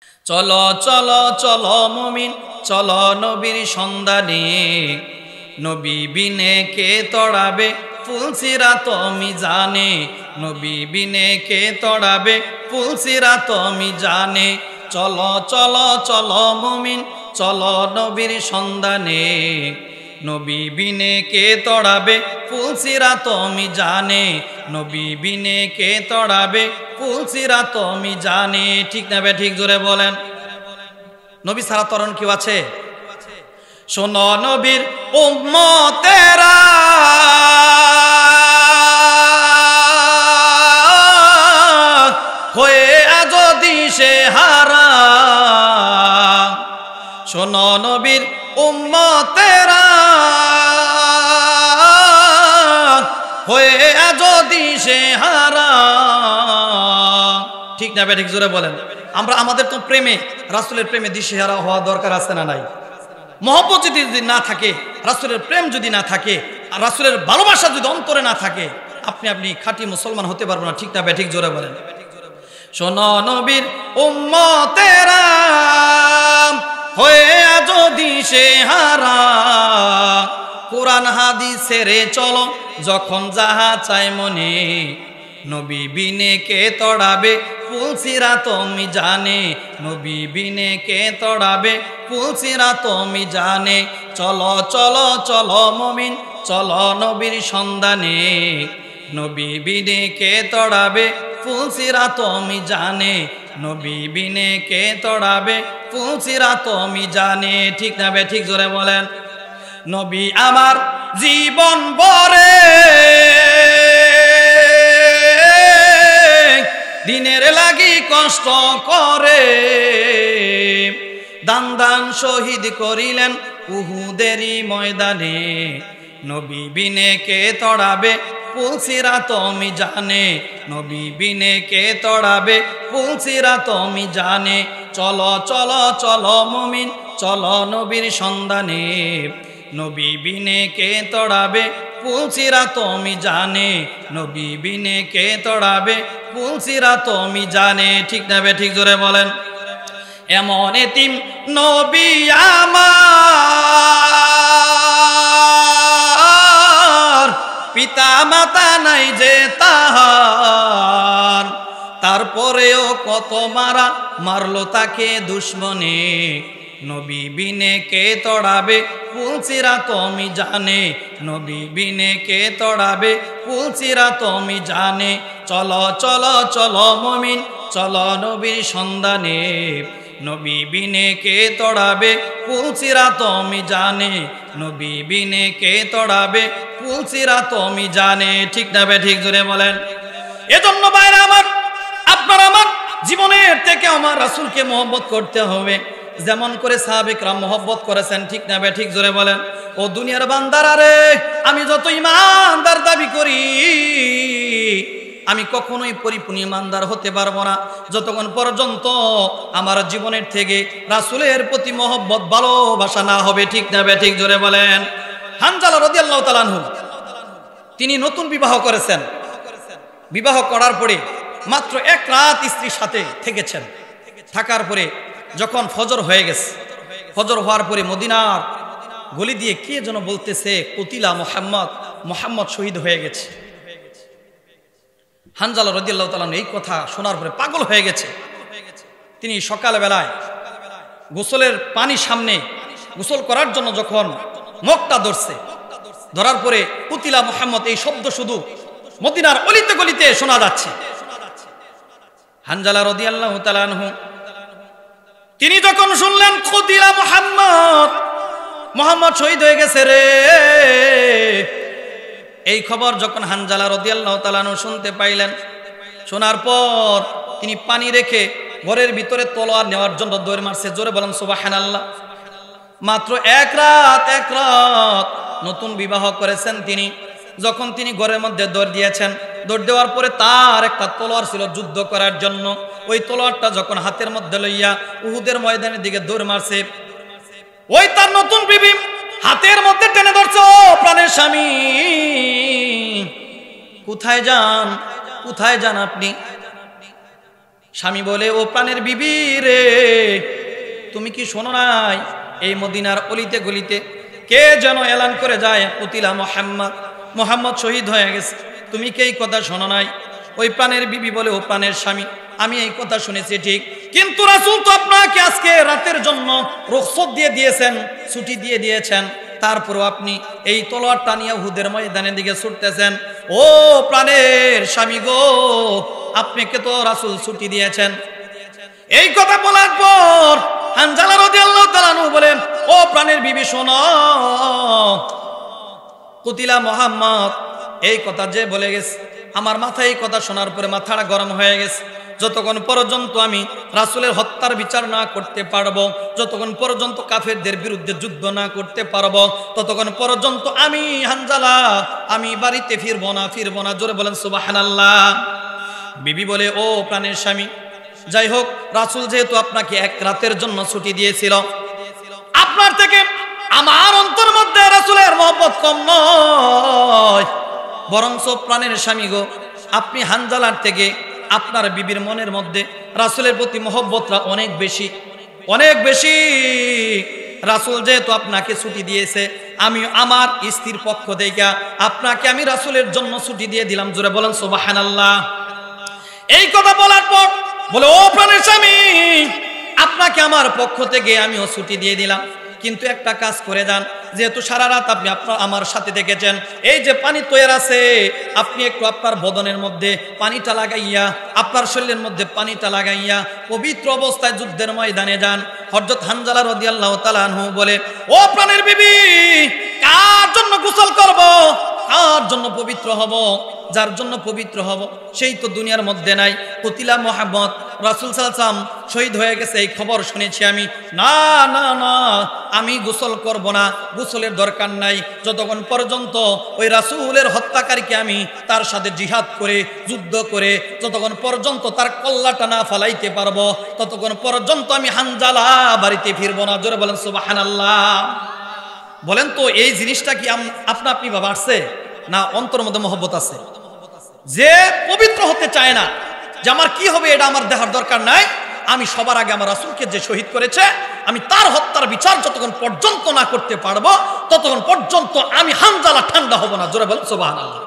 চলো চলো চলো মুমিন চলো নবীর সন্ধানে, নবী বিনে কে তড়াবে ফুলসিরাত মিজানে, নবী বিনে কে তড়াবে ফুলসিরাত মিজানে। চলো চলো চলো মুমিন চলো নবীর সন্ধানে, নবী বিনে কে তড়াবে ফুলসিরাত মিজানে, নবী বিনে কে তড়াবে ফুলসিরাত মিজানে। ঠিক না বে ঠিক? জোরে বলেন। নবী ছাড়া তরণ কেউ আছে? শোনো নবীর উম্মতেরা, হয়ে যদি সে হারা, শোনো নবীর উম্মতেরা, হয়ে যদি সে হারা। ঠিক না ঠিক? জোরে বলেন। আমরা আমাদের তো প্রেমে, রাসূলের প্রেমে দিশেহারা হওয়া দরকার আছে না নাই? মহব্বত যদি না থাকে, রাসূলের প্রেম যদি না থাকে, আর রাসূলের ভালোবাসা যদি অন্তরে না থাকে, আপনি খাঁটি মুসলমান হতে পারবেন না। ঠিক না ঠিক? জোরে বলেন। শোনো নবীর উম্মতেরা, হয়ে যদি সে হারা, কোরআন হাদিস ছেড়ে চলো যখন যাহা চাই মনে, নবী বিনে কে তড়াবে ফুলসিরাত মিজানে, নবী বিনে কে তড়াবে ফুলসিরাত মিজানে। চলো চলো চলো মুমিন চলো নবীর সন্ধানে, নবী বিনে কে তড়াবে ফুলসিরাত মিজানে, নবী বিনে কে তড়াবে ফুলসিরাত মিজানে। ঠিক না বে ঠিক? জোরে বলেন। নবী আমার জীবন ভরে দিনের লাগি কষ্ট করে, দান দান শহীদ করিলেন উহুদেরই ময়দানে, নবী বিনে কে তড়াবে ফুলসিরাত মিজানে, নবী বিনে কে তড়াবে ফুলসিরাত মিজানে। চলো চলো চলো মুমিন চলো নবীর সন্ধানে, নবী বিনে কে তড়াবে ফুলসিরাত মিজানে, নবী বিনে কে তড়াবে ফুলসিরাত মিজানে। ঠিক না বে ঠিক? জোরে বলেন। এমন এতিম নবী আমার, পিতা মাতা নাই যে তাহার, তারপরেও কত মারা মারলো তাকে দুশ্মনে, নবী বিনে কে তড়াবে ফুলসিরাত মিজানে, নবী বিনে কে তড়াবে ফুলসিরাত মিজানে। চলো চলো চলো মুমিন চলো নবীর সন্ধানে, নবী বিনে কে তড়াবে ফুলসিরাত মিজানে, নবী বিনে কে তড়াবে ফুলসিরাত মিজানে। ঠিক না বে ঠিক? জোরে বলেন। এজন্য ভাইরা আমার, আপনার আমার জীবনের থেকে আমার রাসূলকে মহব্বত করতে হবে, যেমন করে সাহাবায়ে-কেরাম মহব্বত করেছেন। ঠিক না বে ঠিক? জোরে বলেন। ও দুনিয়ার বান্দারা রে, আমি যত ইমানদার দাবি করি, আমি কখনোই পরিপূর্ণ ইমানদার হতে পারবো না যতক্ষণ পর্যন্ত আমার জীবনের থেকে রাসূলের প্রতি মহব্বত ভালোবাসা না হবে। ঠিক না বে ঠিক? জোরে বলেন। হানজালা রাদিয়াল্লাহু তাআলা আনহু, তিনি নতুন বিবাহ করেছেন। বিবাহ করার পরে মাত্র এক রাত স্ত্রীর সাথে থেকেছেন। থাকার পরে যখন ফজর হয়ে গেছে, ফজর হওয়ার পরে মদিনার গলি দিয়ে কে যেন বলতেছে, কুতিলা মুহাম্মদ, মুহাম্মদ শহীদ হয়ে গেছে। হানজালা রাদিয়াল্লাহু তাআলা এই কথা শোনার পরে পাগল হয়ে গেছে। তিনি সকালবেলায় গোসলের পানি সামনে গোসল করার জন্য যখন মুখটা ধরছে, ধরার পরে কুতিলা মুহাম্মদ এই শব্দ শুধু মদিনার অলিতে গলিতে শোনা যাচ্ছে। হানজালা রাদিয়াল্লাহু তাআলা আনহু তিনি যখন শুনলেন কুতিলা মুহাম্মদ, মুহাম্মদ শহীদ হয়ে গেছে রে, এই খবর যখন হানজালা রাদিয়াল্লাহু তাআলা আনহু শুনতে পাইলেন, শোনার পর তিনি পানি রেখে ঘরের ভিতরে তলোয়ার নেওয়ার জন্য দৌড় মারছে। জোরে বলেন সুবহানাল্লাহ। মাত্র এক রাত নতুন বিবাহ করেছেন তিনি। যখন তিনি ঘরের মধ্যে দৌড় দিয়েছেন, দৌড় দেওয়ার পরে তার একটা তলোয়ার ছিল যুদ্ধ করার জন্য। ওই তলোয়ারটা যখন হাতের মধ্যে লইয়া উহুদের ময়দানের দিকে দৌড় মারছে, ওই তার নতুন বিবি হাতের মধ্যে টেনে ধরছে, ও প্রাণের স্বামী, কোথায় যান, কোথায় যান আপনি? স্বামী বলে, ও প্রাণের বিবি রে, তুমি কি শোনো নাই এই মদিনার অলিতে গলিতে কে যেন এলান করে যায়, কুতিলা মুহাম্মদ, মুহাম্মদ শহীদ হয়ে গেছে, তুমি কি এই কথা শোনো নাই? ওই প্রাণের বিবি বলে, ও প্রাণের স্বামী, আমি এই কথা শুনেছি ঠিক, কিন্তু রাসূল তো আপনাকে আজকে রাতের জন্য রুখসত দিয়ে দিয়েছেন, ছুটি দিয়ে দিয়েছেন, তারপরও আপনি এই তলোয়ারটা নিয়ে উহুদের ময়দানের দিকে ছুটতেছেন। ও প্রাণের স্বামী গো, আপনাকে তো রাসূল ছুটি দিয়েছেন। এই কথা বলার পর হানজালা রাদিয়াল্লাহু তাআলা আনহু বলেন, ও প্রাণের বিবি শোনো, কুতিলা মুহাম্মদ এই কথা যে বলে গেছে, আমার মাথায় এই কথা শোনার পরে মাথাটা গরম হয়ে গেছে। যতক্ষণ পর্যন্ত আমি রাসূলের হত্যার বিচার না করতে পারবো, যতক্ষণ পর্যন্ত কাফেরদের বিরুদ্ধে যুদ্ধ না করতে পারবো, ততক্ষণ পর্যন্ত আমি হানজালা আমি বাড়িতে ফিরবো না। জোরে বলেন সুবহানাল্লাহ। বিবি বলে, ও প্রাণের স্বামী, যাই হোক, রাসূল যেহেতু আপনাকে এক রাতের জন্য ছুটি দিয়েছিল, আপনার থেকে আমার অন্তর মধ্যে রাসূলের মহব্বত কম নয়, বরঞ্চ প্রাণের স্বামী গো, আপনি হানজালার থেকে আপনার বিবির মনের মধ্যে রাসূলের প্রতি মহব্বতটা অনেক বেশি। রাসূল যেহেতু আপনাকে ছুটি দিয়েছে, আমি আমার স্ত্রীর পক্ষ থেকে আপনাকে আমি রাসূলের জন্য ছুটি দিয়ে দিলাম। জোরে বলেন সুবহানাল্লাহ। এই কথা বলার পর বলে, ও প্রাণের স্বামী, আপনাকে আমার পক্ষ থেকে আমিও ছুটি দিয়ে দিলাম, কিন্তু একটা কাজ করে যান, যেহেতু সারা রাত আপনি আমার সাথে থেকেছেন, এই যে পানি তৈরি আছে, আপনি একটু আপনার বদনের মধ্যে পানিটা লাগাইয়া, আপনার শরীরের মধ্যে পানিটা লাগাইয়া পবিত্র অবস্থায় যুদ্ধের ময়দানে যান। হযরত হানজালা রাদিয়াল্লাহু তাআলা আনহু বলে, ও প্রাণের বিবি, কার জন্য গোসল করব, কার জন্য পবিত্র হব? যার জন্য পবিত্র হব সেই তো দুনিয়ার মধ্যে নাই। কুতিলা মুহাম্মদ, রাসূল সাল্লাল্লাহু আলাইহি ওয়াসাল্লাম শহীদ হয়ে গেছে, এই খবর শুনেছি আমি। না, আমি গোসল করব না, গোসলের দরকার নাই, যতক্ষণ পর্যন্ত ওই রাসূলের হত্যাকারীকে আমি তার সাথে জিহাদ করে, যুদ্ধ করে, যতক্ষণ পর্যন্ত তার কল্লাটা না ফালাইতে পারবো, ততক্ষণ পর্যন্ত আমি হানজালা বাড়িতে ফিরবো না। জোরে বলেন সুবহানাল্লাহ। বলেন তো, এই জিনিসটা কি আপনা আপনি ভাবে আসছে, না অন্তর মধ্যে মহব্বত আছে? যে পবিত্র হতে চায় না, যে আমার কি হবে এটা আমার দেখার দরকার নাই, আমি সবার আগে আমার রাসূলকে যে শহীদ করেছে, আমি তার হত্যার বিচার যতক্ষণ পর্যন্ত না করতে পারবো, ততক্ষণ পর্যন্ত আমি হানজালা ঠান্ডা হব না। জোরে বলেন সুবহানাল্লাহ।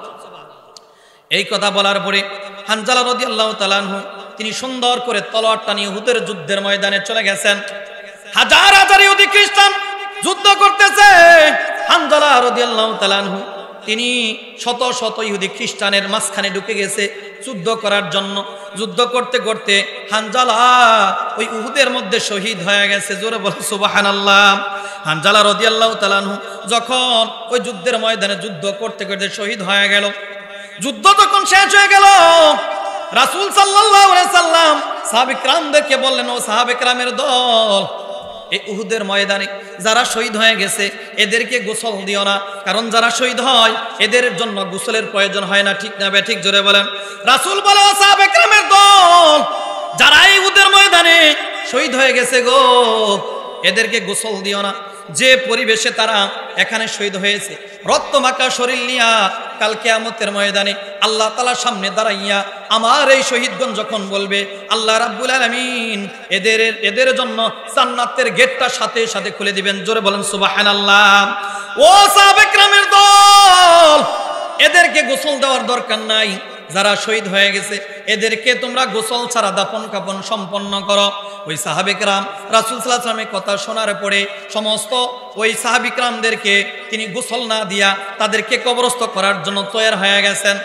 এই কথা বলার পরে হানজালা রাদিয়াল্লাহু তাআলা আনহু তিনি সুন্দর করে তলোয়ারটা নিয়ে উহুদের যুদ্ধের ময়দানে চলে গেছেন। হাজার হাজার ইহুদি খ্রিস্টান যুদ্ধ করতেছে, হানজালা রাদিয়াল্লাহু তাআলা আনহু তিনি শত শত ইহুদি খ্রিস্টানের মাঝখানে ঢুকে গেছে যুদ্ধ করার জন্য। যুদ্ধ করতে করতে হানজালা ওই উহুদের মধ্যে শহীদ হয়ে গেছে। জোরে বলেন সুবহানাল্লাহ। হানজালা রাদিয়াল্লাহু তাআলা আনহু যখন ওই যুদ্ধের ময়দানে যুদ্ধ করতে করতে শহীদ হয়ে গেল, যুদ্ধ যখন শেষ হয়ে গেল, রাসূল সাল্লাল্লাহু আলাইহি সাল্লাম সাহাবা কিরামদেরকে বললেন, ও সাহাবা কিরামের দল, এই উহুদের ময়দানে যারা শহীদ হয়ে গেছে এদেরকে গোসল দিও না, কারণ যারা শহীদ হয় এদের জন্য গোসলের প্রয়োজন হয় না। ঠিক না বে ঠিক? জোরে বলেন। রাসূল বলে, ও সাহাবা কিরামের দল, যারা এই উহুদের ময়দানে শহীদ হয়ে গেছে গো, এদেরকে গোসল দিও না। যে পরিবেশে তারা এখানে শহীদ হয়েছে, রক্তমাখা শরীর নিয়া কাল কিয়ামতের ময়দানে আল্লাহ তাআলার সামনে দাঁড়াইয়া আমার এই শহীদগণ যখন বলবে, আল্লাহ রাব্বুল আলামিন এদের জন্য জান্নাতের গেটটা সাথে সাথে খুলে দিবেন। জোরে বলেন সুবহানাল্লাহ। ও সাহাবা কিরামের দল, এদেরকে গোসল দেওয়ার দরকার নাই, যারা শহীদ হয়ে গেছে এদেরকে তোমরা গোসল ছাড়া দাফন কাফন সম্পন্ন করো। ওই সাহাবে কেরাম রাসূল সাল্লাল্লাহু আলাইহি ওয়াসাল্লামের কথা শোনার পরে সমস্ত ওই সাহাবী কেরামদেরকে তিনি গোসল না দিয়া তাদেরকে কবরস্থ করার জন্য তৈরি হয়ে গেছেন।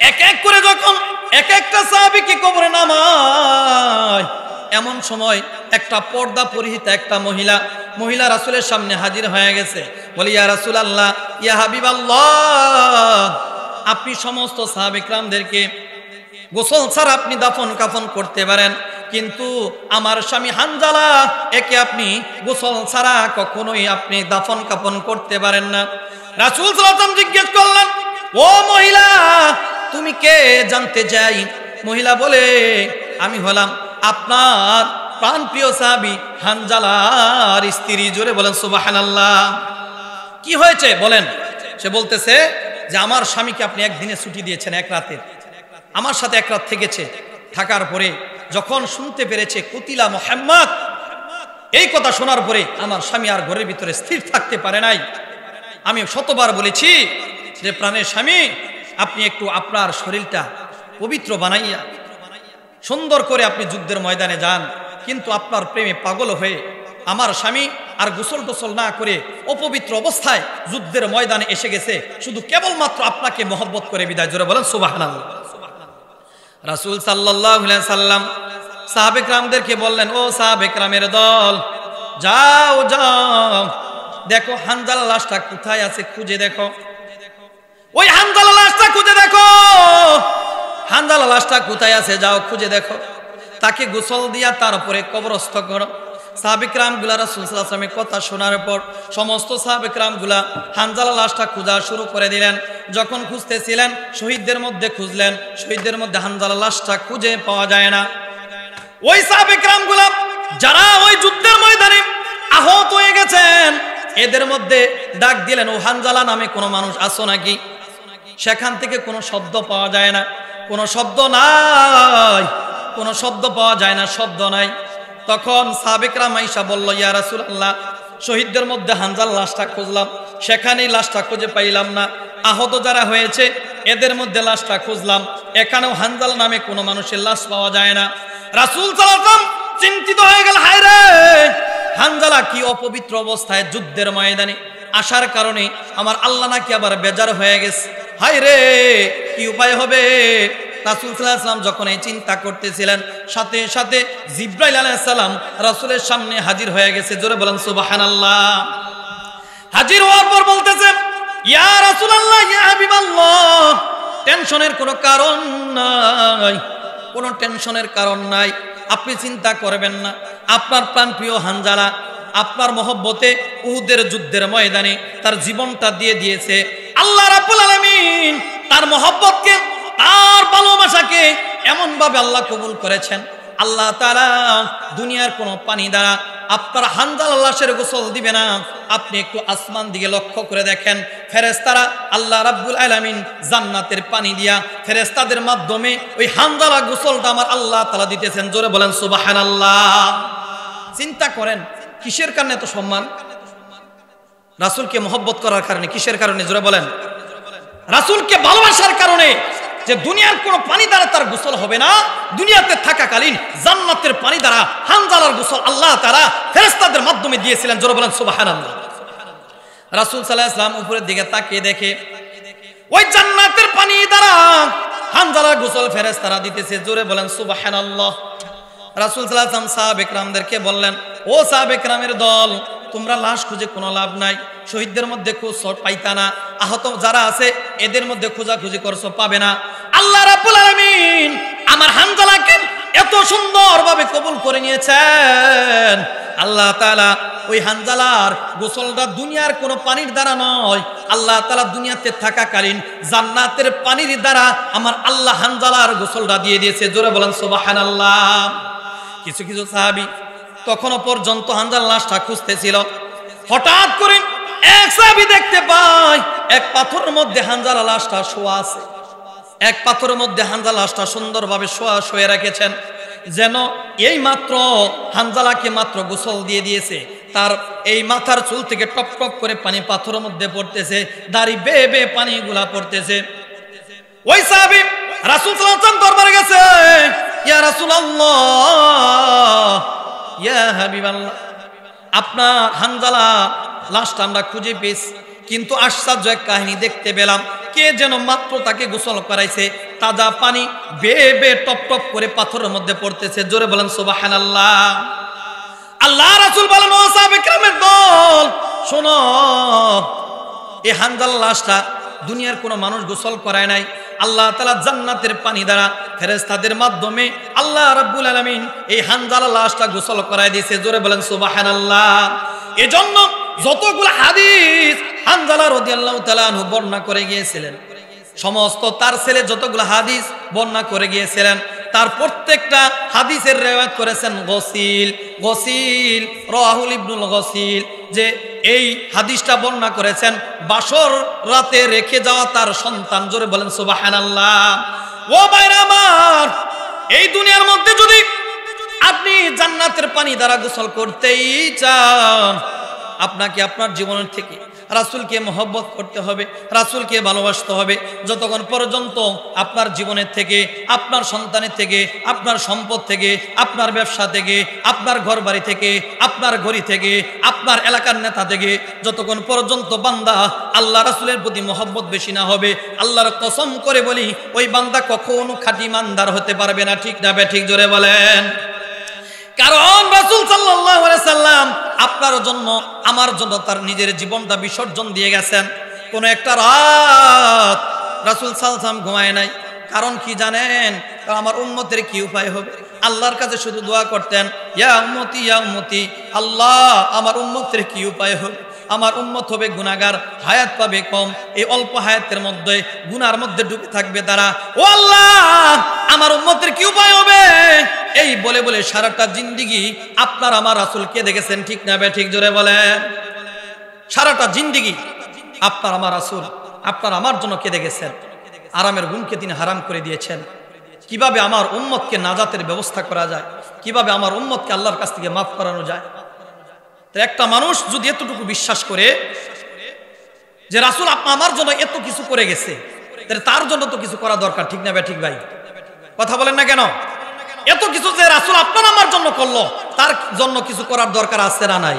এক এক করে যখন এক একটা সাহাবীকে কবরে নামায়, এমন সময় একটা পর্দা পরিহিতা একটা মহিলা রাসূলের সামনে হাজির হয়ে গেছে। বলি, ইয়া রাসূলুল্লাহ, ইয়া হাবিবাল্লাহ, আপনি সমস্ত সাহাবা কিরামদেরকে গোসল ছাড়া আপনি দাফন কাফন করতে পারেন, কিন্তু আমার স্বামী হানজালা একে আপনি গোসল ছাড়া কখনোই আপনি দাফন কাফন করতে পারেন না। রাসূল সাল্লাল্লাহু আলাইহি ওয়াসাল্লাম জিজ্ঞেস করলেন, ও মহিলা, তুমি কে জানতে চাই? মহিলা বলে, আমি হলাম আপনার প্রাণপ্রিয় সাহাবী হানজালার স্ত্রী। জোরে বলেন সুবহানাল্লাহ। কি হয়েছে বলেন? সে বলতেছে যে আমার স্বামীকে আপনি একদিনে ছুটি দিয়েছেন, এক রাতের, আমার সাথে এক রাত থেকেছে, থাকার পরে যখন শুনতে পেরেছে কুতিলা মুহাম্মদ, এই কথা শোনার পরে আমার স্বামী আর ঘরের ভিতরে স্থির থাকতে পারে নাই। আমি শতবার বলেছি যে প্রাণের স্বামী, আপনি একটু আপনার শরীরটা পবিত্র বানাইয়া সুন্দর করে আপনি যুদ্ধের ময়দানে যান। কিন্তু আপনার প্রেমে পাগল হয়ে আমার স্বামী আর গোসল টোসল না করে অপবিত্র অবস্থায় যুদ্ধের ময়দানে এসে গেছে, শুধু কেবলমাত্র আপনাকে মহব্বত করে বিদায়। জোরে বলেন সুবহানাল্লাহ। রাসূল সাল্লাল্লাহু আলাইহি সাল্লাম সাহাবে কিরামদেরকে বললেন, ও সাহাবে কিরামের দল, যাও যাও, দেখো হানজালা লাশটা কোথায় আছে, খুঁজে দেখো। ওই হানজালা লাশটা খুঁজে দেখো, হানজালা লাশটা কোথায় আছে, যাও খুঁজে দেখো। তাকে গোসল দিয়া তারপরে কবরস্থ করো। সাহাবে কিরামগুলা রাসূল সাল্লাল্লাহু আলাইহি ওয়াসাল্লামের কথা শোনার পর সমস্ত সাহাবে কিরামগুলা হানজালা লাশটা খোঁজা শুরু করে দিলেন। যখন খুঁজতেছিলেন, শহীদদের মধ্যে খুঁজলেন, শহীদদের মধ্যে হানজালা লাশটা খুঁজে পাওয়া যায় না। ওই সাহাবে কিরামগুলা যারা ওই যুদ্ধের ময়দানে আহত হয়ে গেছেন, এদের মধ্যে ডাক দিলেন, ও হানজালা নামে কোনো মানুষ আছো নাকি? সেখান থেকে কোনো শব্দ পাওয়া যায় না, কোনো শব্দ নাই, কোনো শব্দ পাওয়া যায় না, শব্দ নাই। তখন সাহাবে কিরাম আয়েশা বলল, ইয়া রাসূলুল্লাহ, শহীদদের মধ্যে হানজালা লাশটা খুঁজলাম, সেখানেই লাশটা খুঁজে পাইলাম না। আহত যারা হয়েছে এদের মধ্যে লাশটা খুঁজলাম, এখানেও হানজালা নামে কোনো মানুষের লাশ পাওয়া যায় না। রাসূল সাল্লাল্লাহু আলাইহি ওয়াসাল্লাম চিন্তিত হয়ে গেল, হায় রে, হানজালা কি অপবিত্র অবস্থায় যুদ্ধের ময়দানে আসার কারণে আমার আল্লাহ নাকি আবার বেজার হয়ে গেছে, হায় রে, কি উপায় হবে? রাসূল সাল্লাল্লাহু আলাইহি ওয়াসাল্লাম যখন এই চিন্তা করতেছিলেন, সাথে সাথে জিবরাইল আলাইহিস সালাম রাসূলের সামনে হাজির হয়ে গেছে। জোরে বলেন সুবহানাল্লাহ। হাজির হওয়ার পর বলতেছে, ইয়া রাসূলুল্লাহ, ইয়া হাবিবাল্লাহ, টেনশনের কোনো কারণ নাই, কোনো টেনশনের কারণ নাই, আপনি চিন্তা করবেন না। আপনার প্রাণপ্রিয় হানজালা আপনার মহব্বতে উহুদের যুদ্ধের ময়দানে তার জীবনটা দিয়ে দিয়েছে। আল্লাহ রাব্বুল আলামিন তার মহব্বতকে, তার ভালোবাসাকে এমন ভাবে আল্লাহ কবুল করেছেন, আল্লাহ তাআলা দুনিয়ার কোনো পানি দ্বারা আপনার হানজালা লাশের গোসল দিবে না। আপনি একটু আসমান দিকে লক্ষ্য করে দেখেন, ফেরেশতারা আল্লাহ রাব্বুল আলামিন জান্নাতের পানি দিয়া ফেরেশতাদের মাধ্যমে ওই হানজালা গোসলটা আমার আল্লাহ তাআলা দিতেছেন। জোরে বলেন সুবহানাল্লাহ। চিন্তা করেন, কিসের কারণে এত সম্মান? রাসূলকে মহব্বত করার কারণে। কিসের কারণে? জোরে বলেন। রাসূলকে ভালোবাসার কারণে, যে দুনিয়ার কোনো পানি দ্বারা তার গোসল হবে না, দুনিয়াতে থাকাকালীন জান্নাতের পানি দ্বারা হানজালার গোসল আল্লাহ তাআলা ফেরেশতাদের মাধ্যমে দিয়েছিলেন। জোরে বলেন সুবহানাল্লাহ। রাসূল সাল্লাল্লাহু আলাইহি ওয়াসাল্লাম উপরের দিকে তাকিয়ে দেখে ওই জান্নাতের পানি দ্বারা হানজালার গোসল ফেরেশতারা দিতেছে। জোরে বলেন সুবহানাল্লাহ। রাসূল সাল্লাল্লাহু আলাইহি ওয়াসাল্লাম সাহাবে কিরামদেরকে বললেন, ও সাহাবে কিরামের দল, তোমরা লাশ খুঁজে কোনো লাভ নাই, শহীদদের মধ্যে খোঁজ পাইতা না, আহত যারা আছে এদের মধ্যে খোঁজাখুঁজি করছো, পাবে না। আল্লাহ রাব্বুল আলামিন আমার হানজালাকে এত সুন্দরভাবে কবুল করে নিয়েছেন। আল্লাহ তাআলা ওই হানজালার গোসলটা দুনিয়ার কোনো পানির দ্বারা নয়, আল্লাহ তাআলা দুনিয়াতে থাকাকালীন জান্নাতের পানির দ্বারা আমার আল্লাহ হানজালার গোসলটা দিয়ে দিয়েছে। জোরে বলেন সুবহানাল্লাহ। কিছু কিছু সাহাবী তখনও পর্যন্ত হানজালার লাশটা খুঁজতেছিল। হঠাৎ করে এক সাহাবী দেখতে পায় এক পাথরের মধ্যে হানজালার লাশটা শোয়া আছে। এক পাথরের মধ্যে হানজালার লাশটা সুন্দরভাবে শুয়ে রেখেছেন, যেন এই মাত্র হানজালাকে মাত্র গোসল দিয়ে দিয়েছে। তার এই মাথার চুল থেকে টপ টপ করে পানি পাথরের মধ্যে পড়তেছে, দাড়ি বেয়ে বেয়ে পানিগুলা পড়তেছে। ওই সাহাবী রাসূল সাল্লাল্লাহু আলাইহি ওয়াসাল্লাম দরবারে গেছে, ইয়া রাসূলুল্লাহ, ইয়া হাবিবাল্লাহ, আপনার হানজালা লাশটা আমরা খুঁজে পেয়েছি, কিন্তু আশ্চর্য এক কাহিনী দেখতে পেলাম, কে যেন মাত্র তাকে গোসল করাইছে, তাজা পানি বেয়ে বেয়ে টপ টপ করে পাথরের মধ্যে পড়তেছে। জোরে বলেন সুবহানাল্লাহ। আল্লাহ রাসূল বলেন, ও সাহাবে কিরামের দল, শোনো, এই হানজালা লাশটা দুনিয়ার কোনো মানুষ গোসল করায় নাই, আল্লাহ তাআলা জান্নাতের পানি দ্বারা ফেরেশতাদের মাধ্যমে আল্লাহ রাব্বুল আলামিন এই হানজালা লাশটা গোসল করায় দিয়েছে। জোরে বলেন সুবহানাল্লাহ। এজন্য যতগুলো হাদিস হানজালা রাদিয়াল্লাহু তাআলা আনহু বর্ণনা করে গিয়েছিলেন, সমস্ত তার ছেলে যতগুলো হাদিস বর্ণনা করে গিয়েছিলেন, তার প্রত্যেকটা হাদিসের রিওয়ায়াত করেছেন গসিল। গসিল রাহুল ইবনুল গসিল, যে এই হাদিসটা বর্ণনা করেছেন বাসর রাতে রেখে যাওয়া তার সন্তান। জোরে বলেন সুবহানাল্লাহ। ও ভাইরা আমার, এই দুনিয়ার মধ্যে যদি আপনি জান্নাতের পানি দ্বারা গোসল করতেই চান, আপনাকে আপনার জীবনের থেকে রাসূলকে মহব্বত করতে হবে, রাসূলকে ভালোবাসতে হবে। যতক্ষণ পর্যন্ত আপনার জীবনের থেকে, আপনার সন্তানের থেকে, আপনার সম্পদ থেকে, আপনার ব্যবসা থেকে, আপনার ঘর বাড়ি থেকে, আপনার ঘড়ি থেকে, আপনার এলাকার নেতা থেকে, যতক্ষণ পর্যন্ত বান্দা আল্লাহ রাসূলের প্রতি মহব্বত বেশি না হবে, আল্লাহর কসম করে বলি ওই বান্দা কখনো খাঁটি ইমানদার হতে পারবে না। ঠিক না ঠিক জোরে বলেন। কারণ রাসূল সাল্লাল্লাহু আলাইহি সাল্লাম আপনার জন্য আমার জন্য তার নিজের জীবনটা বিসর্জন দিয়ে গেছেন। কোন একটা রাত রাসূল সাল্লাল্লাহু আলাইহি সাল্লাম ঘুমায় নাই। কারণ কি জানেন? আমার উম্মতের কি উপায় হবে? আল্লাহর কাছে শুধু দোয়া করতেন, ইয়া উম্মতি ইয়া উম্মতি, আল্লাহ আমার উম্মতের কি উপায় হবে? আমার উম্মত হবে গুনাহগার, হায়াত পাবে কম, এই অল্প হায়াতের মধ্যে গুনার মধ্যে ডুবে থাকবে তারা। ও আল্লাহ আমার উম্মতের কি উপায় হবে? এই বলে বলে সারাটা জিন্দেগি আপনার আমার রাসূলকে দেখেছেন। ঠিক না ঠিক জোরে বলেন। সারাটা জিন্দেগি আপনার আমার রাসূল আপনার আমার জন্য কেঁদে গেছেন। আরামের ঘুমকে তিনি হারাম করে দিয়েছেন। কিভাবে আমার উম্মতকে নাজাতের ব্যবস্থা করা যায়, কিভাবে আমার উম্মতকে আল্লাহর কাছ থেকে মাফ করানো যায়। তো একটা মানুষ যদি এতটুকু বিশ্বাস করে যে রাসূল আমার জন্য এত কিছু করে গেছে, তাহলে তার জন্য তো কিছু করা দরকার। ঠিক না ঠিক ভাই? কথা বলেন না কেন? এত কিছু যে রাসূল আপনার আমার জন্য করলো, তার জন্য কিছু করার দরকার আছে না নাই?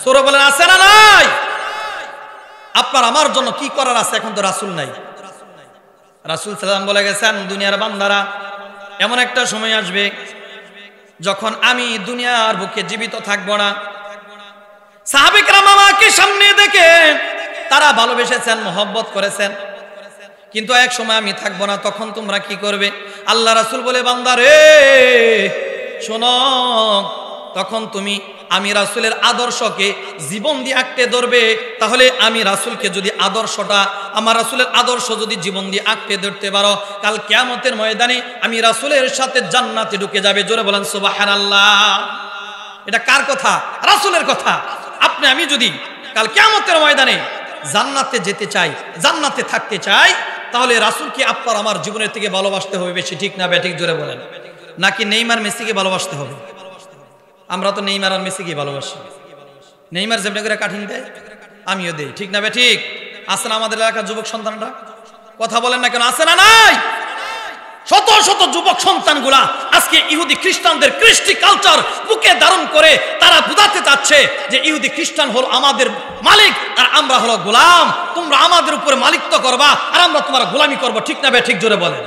সূরা বলেন আছে না নাই? আপনার আমার জন্য কি করার আছে? এখন তো রাসূল নাই। রাসূল সাল্লাল্লাহু বলে গেছেন, দুনিয়ার বান্দারা এমন একটা সময় আসবে যখন আমি দুনিয়ার বুকে জীবিত থাকবো না। সাহাবে কেরাম আমাকে সামনে দেখে তারা ভালোবেসেছেন, মহব্বত করেছেন, কিন্তু এক সময় আমি থাকবো না। তখন তোমরা কি করবে? আল্লাহ রাসূল বলে, বান্দা রে শোনো, তখন তুমি আমি রাসূলের আদর্শকে জীবন দিয়ে আঁকড়ে ধরবে। তাহলে আমি রাসূলকে যদি আদর্শটা, আমার রাসূলের আদর্শ যদি জীবন দিয়ে আঁকড়ে ধরতে পারো, কাল কিয়ামতের ময়দানে আমি রাসূলের সাথে জান্নাতে ঢুকে যাবে। জোরে বলেন সুবহানাল্লাহ। এটা কার কথা? রাসূলের কথা। আপনি আমি যদি কাল কিয়ামতের ময়দানে জান্নাতে যেতে চাই, জান্নাতে থাকতে চাই, তাহলে রাসূলকে আপনার আমার জীবনের থেকে ভালোবাসতে হবে বেশি। ঠিক না ঠিক জোরে বলেন। নাকি নেইমার মেসিকে ভালোবাসতে হবে? আমরা তো নেইমার আর মেসিকে ভালোবাসি। নেইমার যেমন করে কাঠিন দেয়, আমিও দেই। ঠিক না ঠিক? আছে না আমাদের এলাকার যুবক সন্তানরা? কথা বলেন না কেন? আছে না নাই? শত শত যুবক সন্তানগুলা আজকে ইহুদি খ্রিস্টানদের কৃষ্টি কালচার বুকে ধারণ করে তারা বুঝাতে চাচ্ছে যে ইহুদি খ্রিস্টান হলো আমাদের মালিক আর আমরা হলো গোলাম। তোমরা আমাদের উপরে মালিকত্ব করবা আর আমরা তোমার গোলামি করবো। ঠিক না ঠিক জোরে বলেন।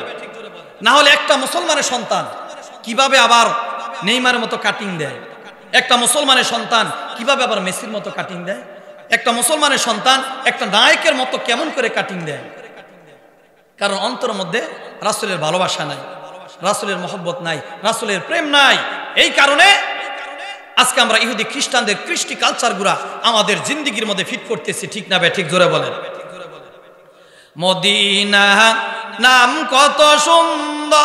না হলে একটা মুসলমানের সন্তান কিভাবে আবার নেইমারের মতো কাটিং দেয়? একটা মুসলমানের সন্তান কিভাবে আবার মেসির মতো কাটিং দেয়? একটা মুসলমানের সন্তান একটা নায়কের মতো কেমন করে কাটিং দেয়? কারণ অন্তরের মধ্যে রাসূলের ভালোবাসা নাই, রাসূলের মহব্বত নাই, রাসূলের প্রেম নাই। এই কারণে আজকে আমরা ইহুদি খ্রিস্টানদের কৃষ্টি কালচার গুলা আমাদের জিন্দেগির মধ্যে ফিট করতেছি। ঠিক না ঠিক জোরে বলেন। মদিনা নাম কত সুন্দর,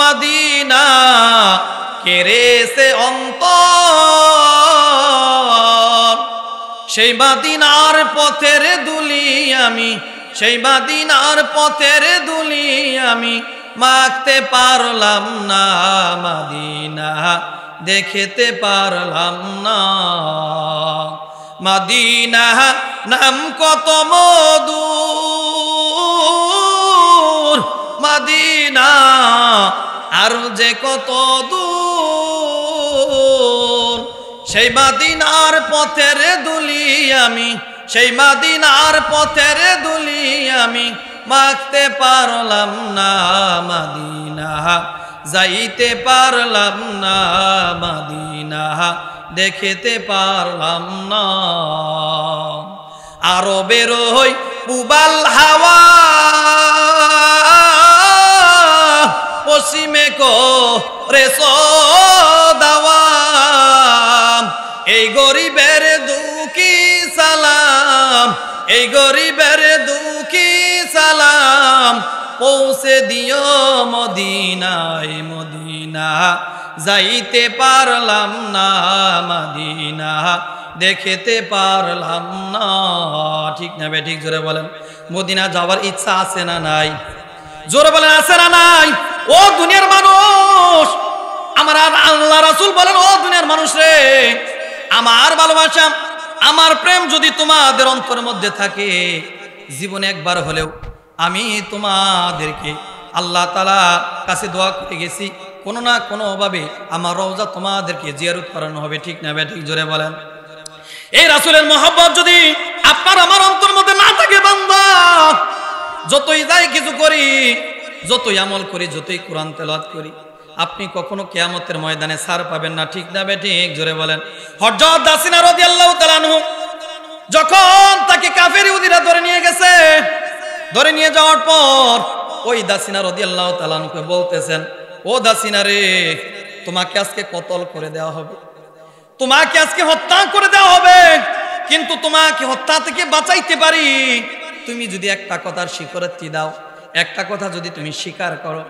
মদিনা কেড়েছে অন্তর, সেই মদিনার পথের দুলি আমি, সেই মদিনার পথের দুলি আমি মাখতে পারলাম না, মদিনা দেখতে পারলাম না। মদিনা নাম কত মধুর, মদিনা আর যে কত দূর, সেই মদিনার পথের দুলি আমি, সেই মদিনার পথের দুলি আমি মাখতে পারলাম না, মদিনা যাইতে পারলাম না, মদিনা দেখতে পারলাম না। আরো বেরোই পুবাল হাওয়া, পশ্চিমে করে দাওয়া, এই গরিবের দুঃখী সালাম, এই গরিবের দুঃখী সালাম পৌঁছে দিও মদিনায়, মদিনা যাইতে পারলাম না, মদিনা দেখতে পারলাম না। ঠিক না ঠিক জোরে বলেন। মদিনা যাওয়ার ইচ্ছা আছে না নাই? জোরে বলেন আছে না নাই? ও দুনিয়ার মানুষ, আমার আল্লাহ রাসূল বলেন, ও দুনিয়ার মানুষ রে, আমার ভালোবাসা, আমার প্রেম যদি তোমাদের অন্তরের মধ্যে থাকে, জীবনে একবার হলেও আমি তোমাদেরকে আল্লাহ তাআলা কাছে দোয়া করে গেছি, কোনো না কোনো ভাবে আমার রওজা তোমাদেরকে জিয়ারত করানো হবে। ঠিক না ঠিক? জোরে বলেন। এই রাসূলের মহব্বত যদি আপনার আমার অন্তরের মধ্যে না থাকে, বান্দা যতই যাই কিছু করি, যতই আমল করি, যতই কোরআন তেলাওয়াত করি, আপনি কখনো কিয়ামতের ময়দানে ছাড় পাবেন না। ঠিক না ঠিক? জোরে বলেন। হযরত দাসিনা রাদিয়াল্লাহু তাআলা আনহু যখন তাকে কাফের ইহুদিরা ধরে নিয়ে গেছে, ধরে নিয়ে যাওয়ার পর ওই দাসিনা রাদিয়াল্লাহু তাআলা আনহুকে বলতেছেন, ও দাসিনা রে, তোমাকে আজকে কতল করে দেওয়া হবে, তোমাকে আজকে হত্যা করে দেওয়া হবে, কিন্তু তোমাকে হত্যা থেকে বাঁচাইতে পারি তুমি যদি একটা কথার স্বীকারোক্তি দাও, একটা কথা যদি তুমি স্বীকার করো।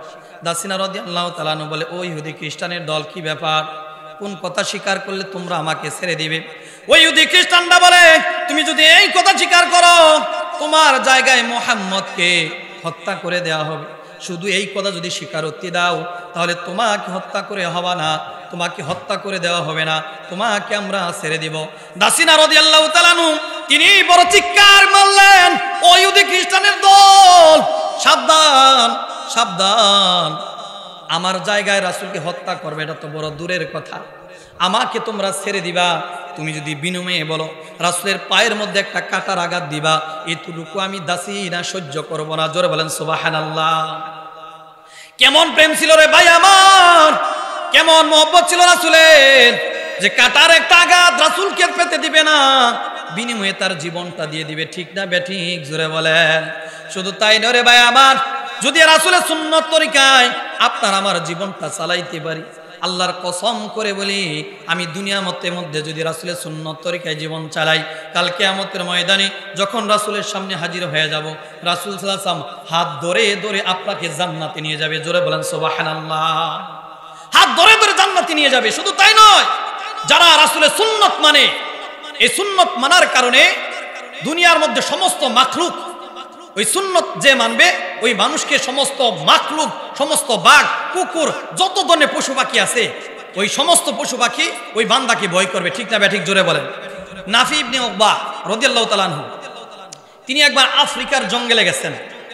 দাসিনা রাদিয়াল্লাহু তাআলা আনহু বলে, ওই ইহুদি খ্রিস্টানের দল, কি ব্যাপার, কোন কথা স্বীকার করলে তোমরা আমাকে ছেড়ে দিবে? ওই ইহুদি খ্রিস্টানরা বলে, তুমি যদি এই কথা স্বীকার করো, তোমার জায়গায় মুহাম্মদকে হত্যা করে দেওয়া হবে। শুধু এই কথা যদি স্বীকারোক্তি দাও, তাহলে তোমাকে হত্যা করে হবে না, তোমাকে হত্যা করে দেওয়া হবে না, তোমাকে আমরা ছেড়ে দিব। দাসিনা রাদিয়াল্লাহু তাআলা আনহু তিনি বড় চিৎকার মারলেন, ও ইহুদি খ্রিস্টানের দল, সাবধান সাবধান, আমার জায়গায় রাসূলকে হত্যা করবে এটা তো বড় দূরের কথা, আমাকে তোমরা ছেড়ে দিবা, তুমি যদি বিনিময়ে বলো রাসূলের পায়ের মধ্যে একটা কাঁটার আঘাত দিবা, এতটুকু আমি দাসিনা সহ্য করব না। জোরে বলেন সুবহানাল্লাহ। কেমন প্রেম ছিল রে ভাই আমার, কেমন মহব্বত ছিল রাসূলের, যে কাঁটার একটা আঘাত রাসূলকে পেতে দিবে না, বিনিময়ে তার জীবনটা দিয়ে দিবে। ঠিক না ঠিক? জোরে বলেন। শুধু তাই নয় রে ভাই আমার, যদি রাসূলের সুন্নত তরিকায় আপনার আমার জীবনটা চালাইতে পারি, আল্লাহর কসম করে বলি, আমি দুনিয়ার মধ্যে যদি রাসূলের সুন্নত তরিকায় জীবন চালাই, কাল কিয়ামতের ময়দানে যখন রাসূলের সামনে হাজির হয়ে যাব, রাসূল সাল্লাল্লাহু আলাইহি ওয়াসাল্লাম হাত ধরে ধরে আপনাকে জান্নাতে নিয়ে যাবে। জোরে বলেন সুবহানাল্লাহ। হাত ধরে ধরে জান্নাতে নিয়ে যাবে। শুধু তাই নয়, যারা রাসূলের সুন্নত মানে, এই সুন্নত মানার কারণে দুনিয়ার মধ্যে সমস্ত মাখলুক, ওই সুন্নত যে মানবে ওই মানুষকে সমস্ত মাখলুক, সমস্ত বাঘ, কুকুর, যত ধরনের পশু পাখি আছে, ওই সমস্ত পশু পাখি ওই বান্দাকে ভয় করবে। ঠিক না ঠিক? জোরে বলেন। নাফি ইবনে উকবা রাদিয়াল্লাহু তাআলা আনহু তিনি একবার আফ্রিকার জঙ্গলে গেছেন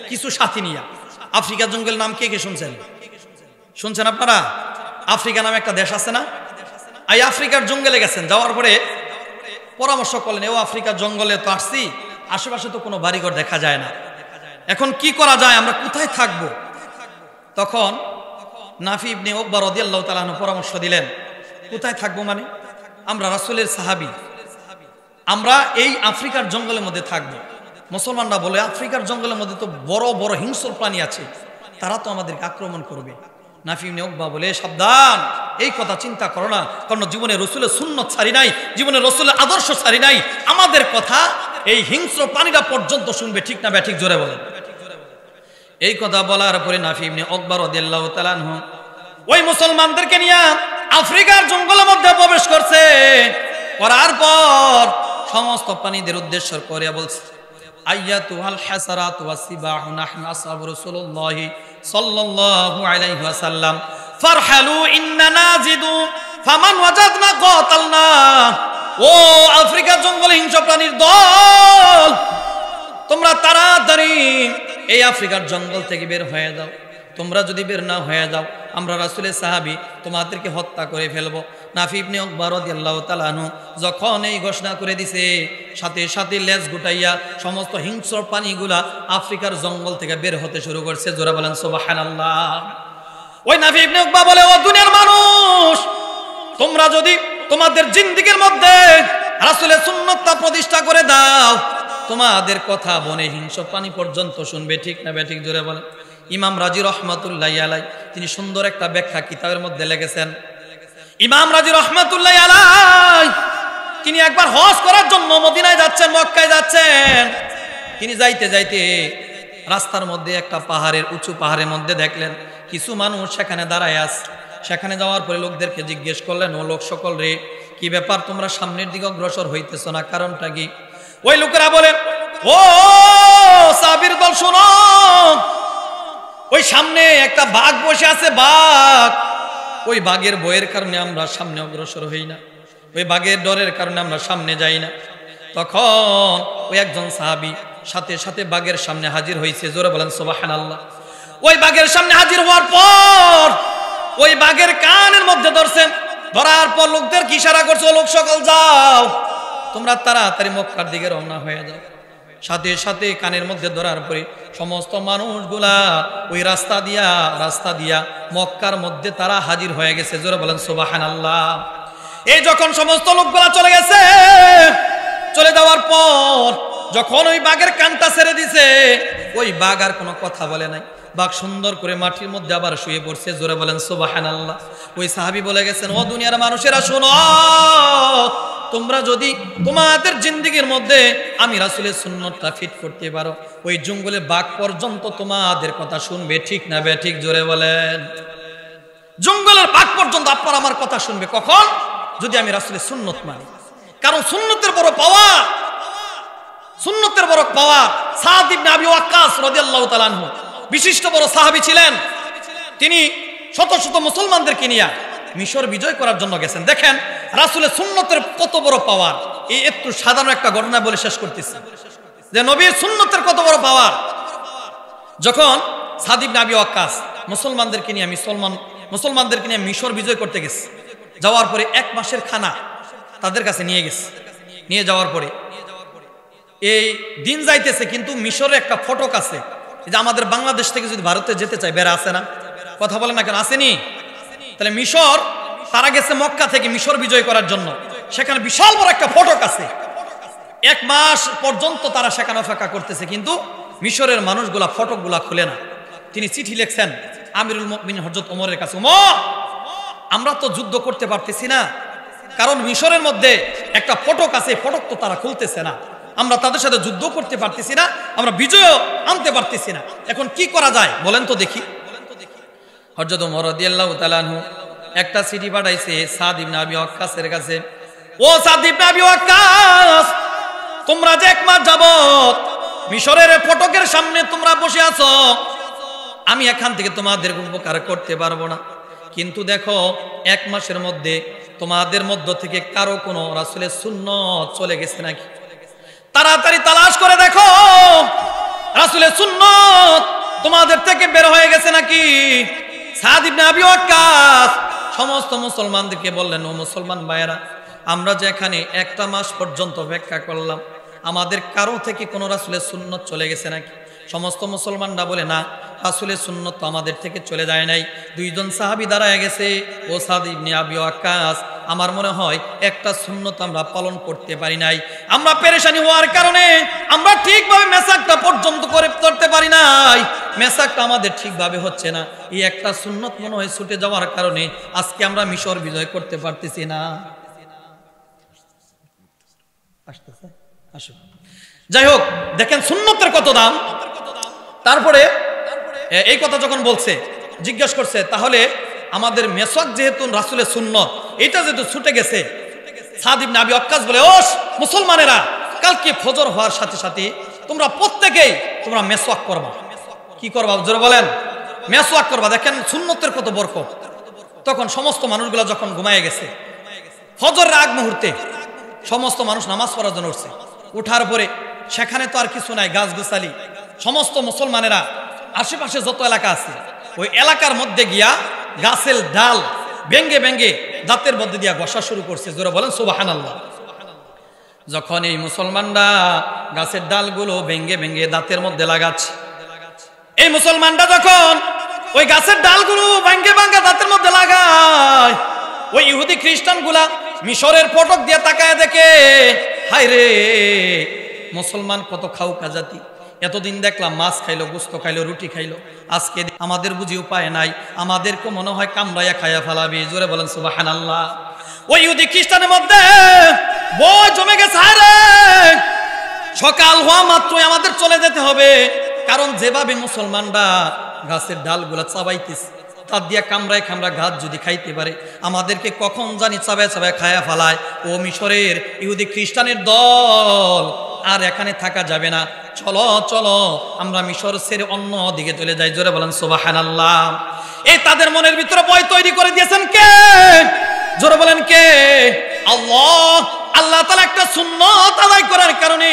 কিছু সাথী নিয়ে। আফ্রিকার জঙ্গলের নাম কে কে শুনছেন? শুনছেন আপনারা? আফ্রিকা নামে একটা দেশ আছে না? এই আফ্রিকার জঙ্গলে গেছেন, যাওয়ার পরে পরামর্শ করলেন, ও আফ্রিকার জঙ্গলে তো আসছি, আশেপাশে তো কোনো বাড়িঘর দেখা যায় না, এখন কি করা যায়, আমরা কোথায় থাকবো? তখন নাফি ইবনে উকবা রাদিয়াল্লাহু তাআলা আনহু পরামর্শ দিলেন, কোথায় থাকবো মানে, আমরা রাসূলের সাহাবী, আমরা এই আফ্রিকার জঙ্গলের মধ্যে থাকবো। মুসলমানরা বলে, আফ্রিকার জঙ্গলের মধ্যে তো বড় বড় হিংস্র প্রাণী আছে, তারা তো আমাদেরকে আক্রমণ করবে। নাফি ইবনে উকবা বলে, সাবধান, এই কথা চিন্তা করো না, কারণ জীবনে রাসূলের সুন্নত ছাড়ি নাই, জীবনে রাসূলের আদর্শ ছাড়ি নাই, আমাদের কথা এই হিংস্র প্রাণীরা পর্যন্ত শুনবে। ঠিক না ঠিক? জোরে বলেন। এই কথা বলার পরে নাফি ইবনে উকবা রাদিয়াল্লাহু তাআলা আনহু ওই মুসলমানদেরকে নিয়ে আফ্রিকার জঙ্গলের মধ্যে প্রবেশ করছে। করার পর সমস্ত প্রাণীদের উদ্দেশ্য করে বলছে, আইয়াতুহাল হাসারাত ওয়াসিবাহু নাহনু আসহাবু রাসূলুল্লাহ সাল্লাল্লাহু আলাইহি ওয়াসাল্লাম ফারহালু ইন্না নাজিদু ফামান ওয়াজাদনা কাতালনা। ও আফ্রিকার জঙ্গলে হিংস্র প্রাণীর দল, তোমরা তাড়াতাড়ি এই আফ্রিকার জঙ্গল থেকে বের হয়ে যাও, তোমরা যদি বের না হয়ে যাও, আমরা রাসূলের সাহাবী তোমাদেরকে হত্যা করে ফেলবো। নাফি ইবনে উকবা রাদিয়াল্লাহু তাআলা আনহু যখন এই ঘোষণা করে দিছে, সাথে সাথে লেজ গুটাইয়া সমস্ত হিংস্র প্রাণীগুলা আফ্রিকার জঙ্গল থেকে বের হতে শুরু করছে। জোরে বলেন সুবহানাল্লাহ। ওই নাফি ইবনে উকবা বলে, ও দুনিয়ার মানুষ, তোমরা যদি তোমাদের জিন্দেগীর মধ্যে রাসূলের সুন্নতটা প্রতিষ্ঠা করে দাও, তোমাদের কথা বনে হিংস্র প্রাণী পর্যন্ত শুনবে। ঠিক না ঠিক? জোরে বলেন। ইমাম রাজি রহমাতুল্লাহি আলাইহি তিনি সুন্দর একটা ব্যাখ্যা কিতাবের মধ্যে লিখেছেন। ইমাম রাজি রহমাতুল্লাহি আলাইহি তিনি একবার হজ করার জন্য মদিনায় যাচ্ছেন, মক্কায় যাচ্ছেন। তিনি যাইতে যাইতে রাস্তার মধ্যে একটা পাহাড়ের, উঁচু পাহাড়ের মধ্যে দেখলেন কিছু মানুষ সেখানে দাঁড়ায় আছে। সেখানে যাওয়ার পরে লোকদেরকে জিজ্ঞেস করলেন, ও লোক সকল রে, কি ব্যাপার, তোমরা সামনের দিকে অগ্রসর হইতেছ না, কারণটা কি? ওই লোকেরা বলেন, ও সাহাবীর দল শোনো, ওই সামনে একটা বাঘ বসে আছে, বাঘ। ওই বাঘের ভয়ের কারণে আমরা সামনে অগ্রসর হই না, ওই বাঘের ডরের কারণে আমরা সামনে যাই না। তখন ওই একজন সাহাবী সাথে সাথে বাঘের সামনে হাজির হয়েছে। জোরে বলেন সুবহানাল্লাহ। ওই বাঘের সামনে হাজির হওয়ার পর ওই বাঘের কানের মধ্যে ধরছেন, ধরার পর লোকদের কি ইশারা করছে, লোক সকল যাও, তোমরা তাড়াতাড়ি মক্কার দিকে রওনা হয়ে যাও। সাথে সাথে কানের মধ্যে ধরার পরে সমস্ত মানুষগুলা ওই রাস্তা দিয়া মক্কার মধ্যে তারা হাজির হয়ে গেছে। জোরে বলেন সুবহানাল্লাহ। এই যখন সমস্ত লোকগুলা চলে গেছে, চলে যাওয়ার পর যখন ওই বাঘের কানটা ছেড়ে দিছে, ওই বাঘ আর কোনো কথা বলে নাই, বাঘ সুন্দর করে মাটির মধ্যে আবার শুয়ে পড়ছে। জোরে বলেন সুবহানাল্লাহ। ওই সাহাবী বলে গেছেন, ও দুনিয়ার মানুষেরা শোনো, তোমরা যদি তোমাদের জিন্দেগির মধ্যে আমি রাসূলের সুন্নতটা ফিট করতে পারো, ওই জঙ্গলের বাঘ পর্যন্ত তোমাদের কথা শুনবে, ঠিক না বে ঠিক? জোরে বলেন। জঙ্গলের বাঘ পর্যন্ত আপনার আমার কথা শুনবে কখন? যদি আমি রাসূলের সুন্নত মানি। কারণ সুন্নতের বড় পাওয়ার, সুন্নতের বড় পাওয়ার। সাদ ইবনে আবি ওয়াক্কাস রাদিয়াল্লাহু তাআলা আনহু বিশিষ্ট বড় সাহাবী ছিলেন। তিনি শত শত মুসলমানদেরকে নিয়ে মিশর বিজয় করার জন্য গেছেন। দেখেন রাসূলের সুন্নতের কত বড় পাওয়ার। এই একটু সাধারণ একটা ঘটনা বলে শেষ করতেছি যে নবীর সুন্নতের কত বড় পাওয়ার। যখন সাদ ইবনে আবি ওয়াক্কাস মুসলমানদেরকে নিয়ে মিশর বিজয় করতে গেছে, যাওয়ার পরে 1 মাসের খানা তাদের কাছে নিয়ে গেছে। নিয়ে যাওয়ার পরে এই দিন যাইতেছে, কিন্তু মিশরের একটা ফটক আছে, যে আমাদের বাংলাদেশ থেকে যদি ভারতে যেতে চায় বেড়া আছে না, কথা বলে না কেন, আসেনি? তাহলে মিশর, তারা গেছে মক্কা থেকে মিশর বিজয় করার জন্য, সেখানে বিশাল বড় একটা ফটক আছে। 1 মাস পর্যন্ত তারা সেখানে অপেক্ষা করতেছে, কিন্তু মিশরের মানুষগুলা ফটকগুলা খুলে না। তিনি চিঠি লিখছেন আমিরুল মুমিনিন হযরত ওমরের কাছে, ওমর, আমরা তো যুদ্ধ করতে পারতেছি না, কারণ মিশরের মধ্যে একটা ফটক আছে, ফটক তো তারা খুলতেছে না, আমরা তাদের সাথে যুদ্ধ করতে পারতেছি না, আমরা বিজয় আনতে পারতেছি না, এখন কি করা যায় বলেন তো দেখি। হযরত ওমর রাদিয়াল্লাহু তাআলা আনহু একটা চিঠি পাঠাইছে সাদ ইবনে আবি ওয়াক্কাসের কাছে। ও সাদ ইবনে আবি ওয়াক্কাস, তোমরা যে 1 মাস যাবত মিশরের ফটকের সামনে তোমরা বসে আছো, আমি এখান থেকে তোমাদের উপকার করতে পারবো না, কিন্তু দেখো 1 মাসের মধ্যে তোমাদের মধ্য থেকে কারো কোনো রাসূলের সুন্নত চলে গেছে নাকি, তাড়াতাড়ি তালাশ করে দেখো রাসূলের সুন্নত তোমাদের থেকে বের হয়ে গেছে নাকি। সাদ ইবনে আবি ওয়াক্কাস সমস্ত মুসলমানদেরকে বললেন, ও মুসলমান ভাইয়েরা, আমরা যে এখানে 1 মাস পর্যন্ত অপেক্ষা করলাম, আমাদের কারো থেকে কোনো রাসূলের সুন্নত চলে গেছে নাকি? সমস্ত মুসলমানরা বলে, না, রাসূলের সুন্নত তো আমাদের থেকে চলে যায় নাই। 2 জন সাহাবী দাঁড়ায় গেছে, ও সাদ ইবনে আবি ওয়াক্কাস, আমার মনে হয় একটা সুন্নত আমরা পালন করতে পারি নাই, আমরা পেরেশানি হওয়ার কারণে আমরা ঠিকভাবে মেসাকটা পর্যন্ত করতে পারি নাই, মেসাকটা আমাদের ঠিকভাবে হচ্ছে না, এই একটা সুন্নত মনে হয় ছুটে যাওয়ার কারণে আজকে আমরা মিশর বিজয় করতে পারতেছি না। যাই হোক, দেখেন সুন্নতের কত দাম। তারপরে এই কথা যখন বলছে, জিজ্ঞেস করছে, তাহলে আমাদের মেসাক যেহেতু রাসূলের সুন্নত, এটা যেহেতু ছুটে গেছে, সাদ ইবনে আবি ওয়াক্কাস বলে, ও মুসলমানেরা, কালকে ফজর হওয়ার সাথে সাথে তোমরা প্রত্যেকেই তোমরা মেসওয়াক করবা। কি করবা জোরে বলেন? মেসওয়াক করবা। দেখেন সুন্নতের কত বরকত। তখন সমস্ত মানুষগুলা যখন ঘুমায় গেছে, ফজরের আগ মুহূর্তে সমস্ত মানুষ নামাজ পড়ার জন্য উঠছে। উঠার পরে সেখানে তো আর কিছু নাই, গাছগাছালি, সমস্ত মুসলমানেরা আশেপাশে যত এলাকা আছে ওই এলাকার মধ্যে গিয়া গাছের ডাল ভেঙ্গে ভেঙ্গে দাঁতের মধ্যে দিয়া বসা শুরু করছে। জোরে বলেন সুবহানাল্লাহ। যখন এই মুসলমানরা গাছের ডালগুলো ভেঙ্গে ভেঙ্গে দাঁতের মধ্যে লাগাচ্ছে, এই মুসলমানরা যখন ওই গাছের ডালগুলো ভেঙ্গে ভেঙ্গে দাঁতের মধ্যে লাগায়, ওই ইহুদি খ্রিস্টান গুলা মিশরের ফটক দিয়ে তাকায় দেখে, হায় রে, মুসলমান কত খাউকা জাতি, এতদিন দেখলাম মাছ খাইলো, গোস্ত খাইলো, রুটি খাইলো, আজকে আমাদের বুঝি উপায় নাই, আমাদেরকে মনে হয় কামড়াইয়া খাইয়া ফেলাবে। জোরে বলেন সুবহানাল্লাহ। ওই ইহুদি খ্রিস্টানের মধ্যে বই জমে গেছে, হায় রে, সকাল হওয়া মাত্রই আমাদের চলে যেতে হবে, কারণ যেভাবে মুসলমানরা গাছের ডালগুলা চাবাইতেছে, তার দিয়া কামড়ায় কামড়া গাছ যদি খাইতে পারে, আমাদেরকে কখন জানি চাবায় চাবায় খায়া ফেলায়। ও মিশরের ইহুদি খ্রিস্টানের দল, আর এখানে থাকা যাবে না, চলো চলো আমরা মিশর ছেড়ে অন্য দিকে চলে যাই। জোরে বলেন সুবহানাল্লাহ। এই তাদের মনের ভিতরে ভয় তৈরি করে দিয়েছেন কে? জোরে বলেন কে? আল্লাহ। আল্লাহ তাআলা একটা সুন্নাত আদায় করার কারণে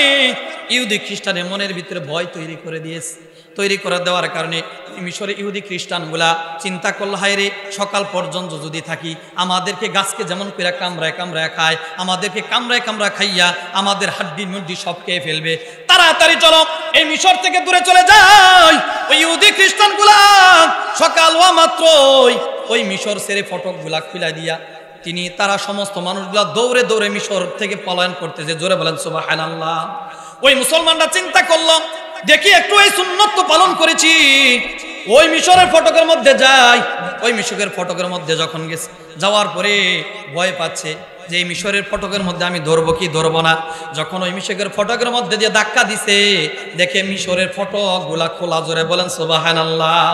ইহুদি খ্রিস্টানের মনের ভিতরে ভয় তৈরি করে দিয়েছে। তৈরি করে দেওয়ার কারণে মিশরে ইহুদি খ্রিস্টানগুলা চিন্তা করল, হায় রে, সকাল পর্যন্ত যদি থাকি আমাদেরকে গাছকে যেমন করে কামড়ায় কামড়ায় খায়, আমাদেরকে কামড়ায় কামড়া খাইয়া আমাদের হাড্ডি মুড্ডি সব খেয়ে ফেলবে। তাড়াতাড়ি চলো এই মিশর থেকে দূরে চলে যাই। ওই ইহুদি খ্রিস্টানগুলা সকাল হওয়া মাত্রই ওই মিশর ছেড়ে ফটকগুলা খুলে দিয়া তারা সমস্ত মানুষগুলা দৌড়ে দৌড়ে মিশর থেকে পলায়ন করতেছে। জোরে বলেন সুবহানাল্লাহ। ওই মুসলমানরা চিন্তা করলো, দেখি একটু এই সুন্নত তো পালন করেছি, ওই মিশরের ফটকের মধ্যে যাই। ওই মিশরের ফটকের মধ্যে যখন গেছে, যাওয়ার পরে ভয় পাচ্ছে যে এই মিশরের ফটকের মধ্যে আমি ধরবো কি ধরবো না। যখন ওই মিশরের ফটকের মধ্যে দিয়ে ধাক্কা দিছে, দেখে মিশরের ফটক গুলা খোলা। জোরে বলেন সুবহানাল্লাহ।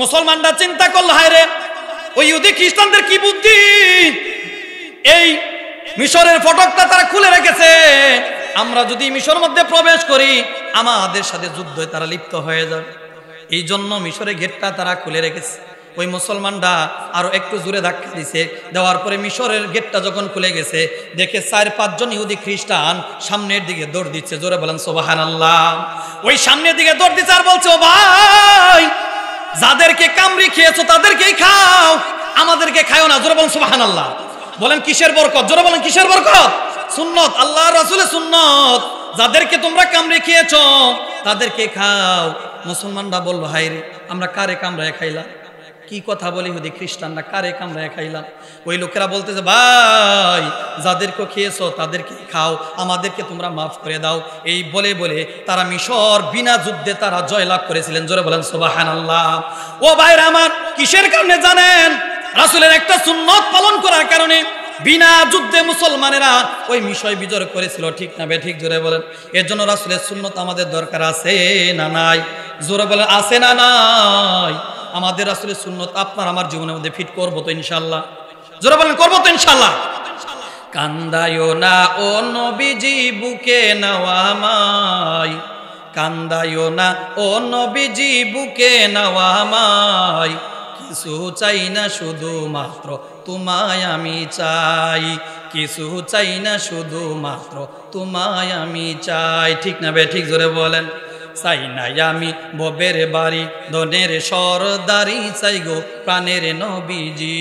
মুসলমানরা চিন্তা করলো, হায় রে, ওই ইহুদি খ্রিস্টানদের কি বুদ্ধি, এই মিশরের ফটকটা তারা খুলে রেখেছে। আমরা যদি মিশর মধ্যে প্রবেশ করি আমাদের সাথে যুদ্ধে তারা লিপ্ত হয়ে যাবে। এই জন্য মিশরের গেটটা তারা খুলে রেখেছে। ওই মুসলমানরা আরো একটু জোরে ধাক্কা দিছে, দেওয়ার পরে মিশরের গেটটা যখন খুলে গেছে, দেখে 4-5 জন ইহুদি খ্রিস্টান সামনের দিকে দৌড় দিচ্ছে। জোরে বলেন সুবহানাল্লাহ। ওই সামনের দিকে দৌড় দিচ্ছে আর বলছে, ও ভাই, যাদেরকে কামড়ি খেয়েছো তাদেরকেই খাও, আমাদেরকে খাও না। জোরে বলেন সুবহানাল্লাহ। বলেন কিসের বরকত? জোরে বলেন কিসের বরকত? সুন্নত, আল্লাহ রাসূলের সুন্নত। যাদেরকে তোমরা কামড়ে খেয়েছো তাদেরকে খাও। মুসলমানরা বলল, হায় রে, আমরা কারে কামড়ায় খাইলাম? কি কথা বলি, ইহুদি খ্রিস্টানরা কারে কামড়ায় খাইলাম? ওই লোকেরা বলতেছে, ভাই, যাদেরকে খেয়েছো তাদেরকে খাও, আমাদেরকে তোমরা মাফ করে দাও। এই বলে বলে তারা মিশর বিনা যুদ্ধে তারা জয়লাভ করেছিলেন। জোরে বলেন সুবহানাল্লাহ। ও ভাইরা আমার, কিসের কারণে জানেন? রাসূলের একটা সুন্নত পালন করার কারণে বিনা যুদ্ধে মুসলমানেরা ওই মিশর বিজয় করেছিল। ঠিক না বেঠিক? জোরে বলেন। এর জন্য রাসূলের সুন্নত আমাদের দরকার আছে না নাই? জোরে বলেন, আছে না নাই? আমাদের রাসূলের সুন্নত আপনার আমার জীবনের মধ্যে ফিট করবো তো ইনশাআল্লাহ? জোরে বলেন, করবো তো ইনশাআল্লাহ? কান্দায়ো না ও নবীজি, বুকে নাও আমায়। কান্দায়ো না ও নবীজি, বুকে নাও আমায়। কিছু চাই না, শুধু মাত্র তোমায় আমি চাই। কিছু চাই না, শুধু মাত্র তোমায় আমি চাই। ঠিক না বেঠিক? জোরে বলেন। চাই নাই আমি ববের বাড়ি, ধনের সরদারি, চাই গো প্রাণের নবীজি।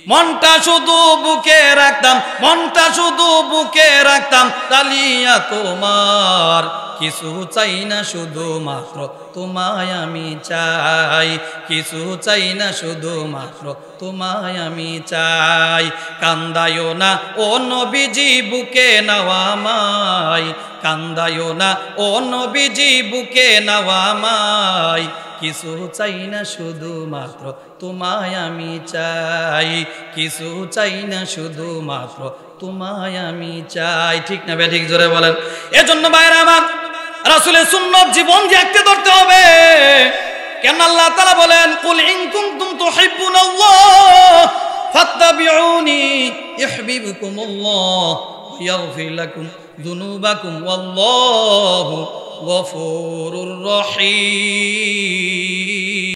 মনটা শুধু বুকে রাখতাম, মনটা শুধু বুকে রাখতাম, ডালিয়া তোমার। কিছু চাই না, শুধু মাত্র তোমায় আমি চাই। কিছু চাই না, শুধু মাত্র তোমায় আমি চাই। কান্দায়ো না ও নবীজি, বুকে নাও আমায়। কান্দায়ো না ও নবীজি, বুকে নাও আমায়। কিছু চাই না, শুধু মাত্র তোমায় আমি চাই। কিছু চাই না, শুধু মাত্র তোমায় আমি চাই। ঠিক না বেঠিক? জোরে বলেন। এজন্য ভাইরা আমার, রাসূলের সুন্নাত জীবন দিয়ে ধরতে হবে। কেন আল্লাহ তাআলা বলেন, কুল ইন কুনতুম তুহিব্বুনাল্লাহ ফাত্তাবিউনি ইউহিব্বুকুমুল্লাহ ওয়া ইয়াগফির লাকুম যুনুবাকুম ওয়াল্লাহু গফুরুর রহিম।